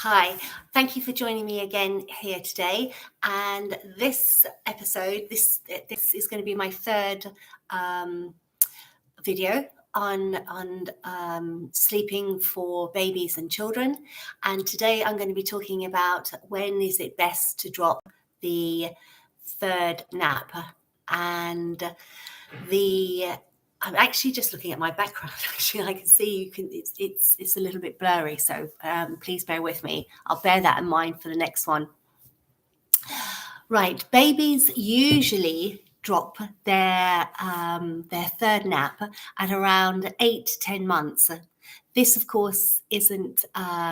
Hi, thank you for joining me again here today. And this episode, this is going to be my third um, video on sleeping for babies and children. And today I'm going to be talking about when is it best to drop the third nap. And the I'm actually just looking at my background. Actually, I can see it's a little bit blurry, so please bear with me. I'll bear that in mind for the next one. Right, babies usually drop their third nap at around 8 to 10 months. This, of course, isn't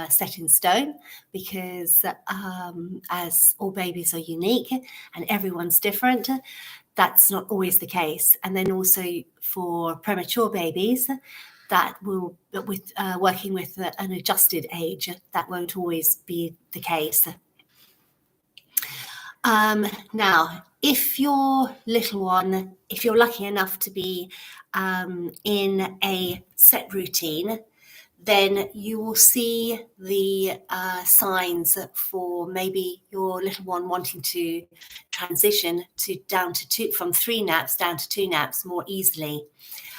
set in stone because as all babies are unique and everyone's different, that's not always the case. And then also for premature babies, that will, with working with an adjusted age, that won't always be the case. Now, if your little one, if you're lucky enough to be in a set routine, then you will see the signs for maybe your little one wanting to transition from 3 naps down to 2 naps more easily.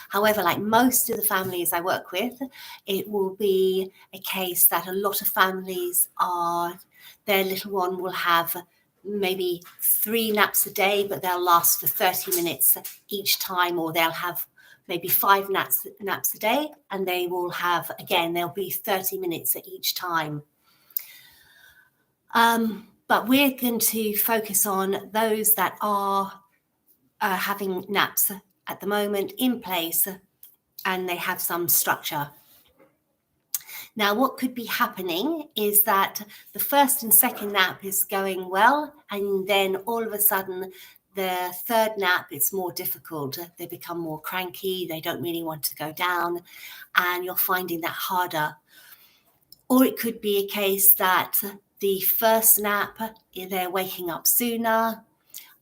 However, like most of the families I work with, it will be a case that a lot of families their little one will have maybe 3 naps a day, but they'll last for 30 minutes each time, or they'll have maybe 5 naps a day, and they will have, again, there'll be 30 minutes at each time. But we're going to focus on those that are having naps at the moment in place, and they have some structure. Now, what could be happening is that the first and second nap is going well, and then all of a sudden, the third nap, it's more difficult. They become more cranky. They don't really want to go down, and you're finding that harder. Or it could be a case that the first nap, they're waking up sooner,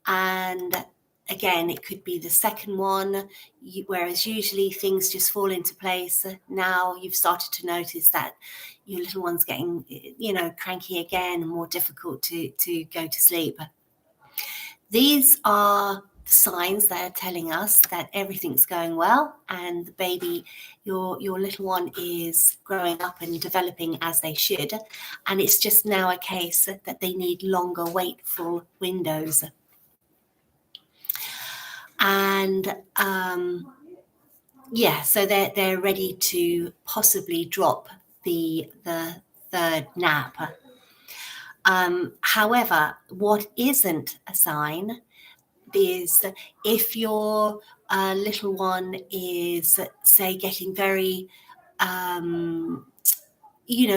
and again, it could be the second one, whereas usually things just fall into place. Now you've started to notice that your little one's getting, cranky again and more difficult to go to sleep. These are signs that are telling us that everything's going well and the baby, your little one, is growing up and developing as they should. And it's just now a case that they need longer wakeful windows. And so they're ready to possibly drop the third nap. However, what isn't a sign is if your little one is, say, getting very,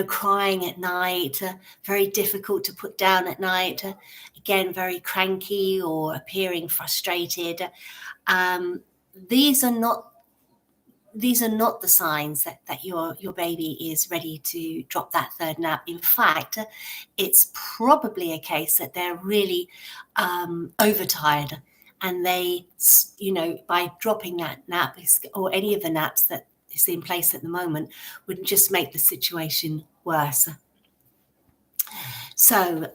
crying at night, very difficult to put down at night, again, very cranky or appearing frustrated. These are not the signs that your baby is ready to drop that third nap. In fact, it's probably a case that they're really overtired, and they, by dropping that nap or any of the naps that is in place at the moment would just make the situation worse. So,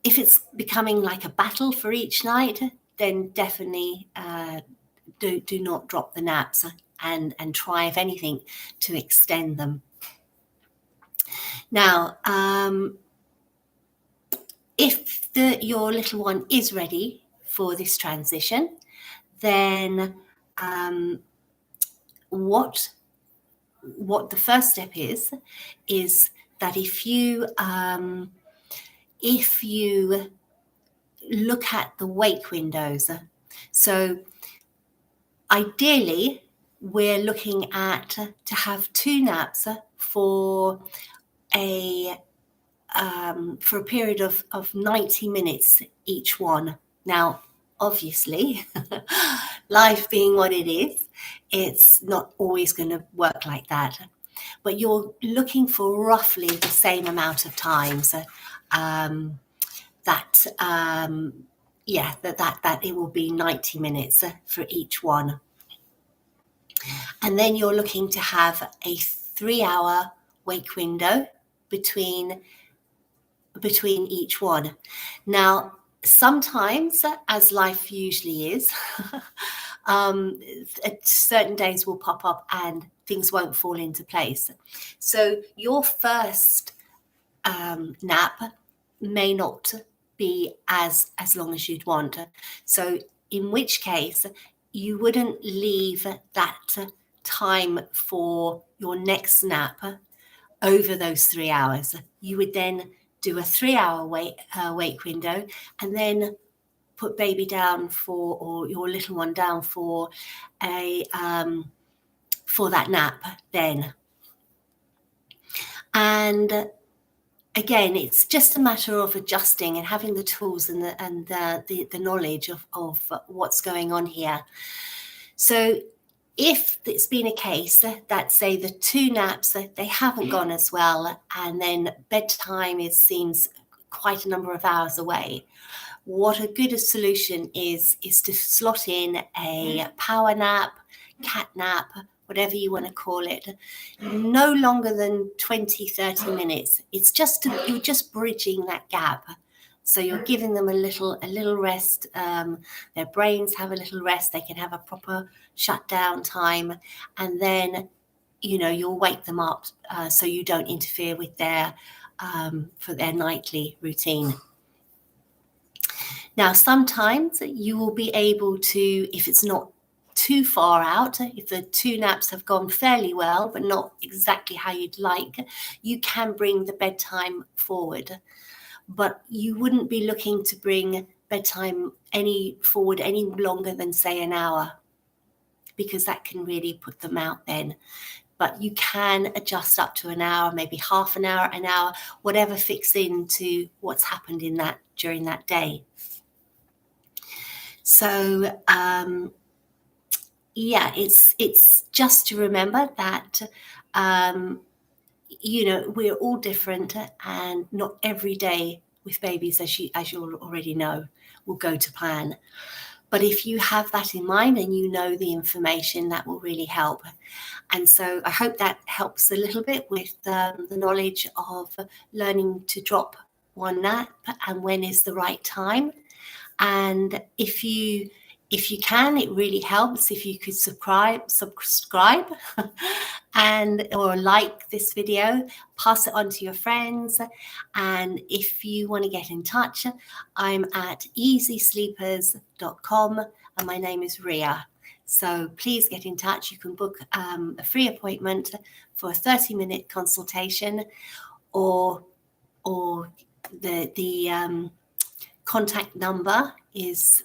if it's becoming like a battle for each night, then definitely do not drop the naps and try, if anything, to extend them. Now, if your little one is ready for this transition, then what the first step is that if you look at the wake windows, so ideally we're looking at to have 2 naps for a period of 90 minutes each one. Now, obviously, life being what it is, it's not always going to work like that. But you're looking for roughly the same amount of times that it will be 90 minutes for each one. And then you're looking to have a 3-hour wake window between each one. Now, sometimes, as life usually is, certain days will pop up and things won't fall into place. So your first nap may not be as long as you'd want. So in which case, you wouldn't leave that time for your next nap over those 3 hours. You would then do a 3-hour wake window, and then put baby down or your little one down for that nap then. And again, it's just a matter of adjusting and having the tools and the knowledge of what's going on here. So if it's been a case that, say, the 2 naps, they haven't gone as well, and then bedtime seems quite a number of hours away, what a good solution is to slot in a power nap, cat nap, whatever you want to call it, no longer than 20-30 minutes. It's just you're just bridging that gap. So you're giving them a little rest. Their brains have a little rest. They can have a proper shutdown time, and then you'll wake them up so you don't interfere with their for their nightly routine. Now, sometimes you will be able to, if it's not too far out, if the 2 naps have gone fairly well, but not exactly how you'd like, you can bring the bedtime forward. But you wouldn't be looking to bring bedtime forward any longer than, say, an hour, because that can really put them out then. But you can adjust up to an hour, maybe half an hour, whatever fits into what's happened during that day. So it's just to remember that we're all different, and not every day with babies, as you already know, will go to plan. But if you have that in mind and you know the information, that will really help. And so I hope that helps a little bit with the knowledge of learning to drop one nap and when is the right time. And if you can, it really helps if you could subscribe or like this video, pass it on to your friends. And if you want to get in touch, I'm at easysleepers.com, and my name is Ria. So please get in touch. You can book a free appointment for a 30-minute consultation, or the contact number is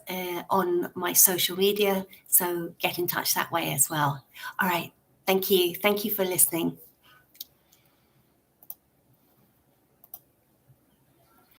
on my social media, so get in touch that way as well. All right, thank you for listening.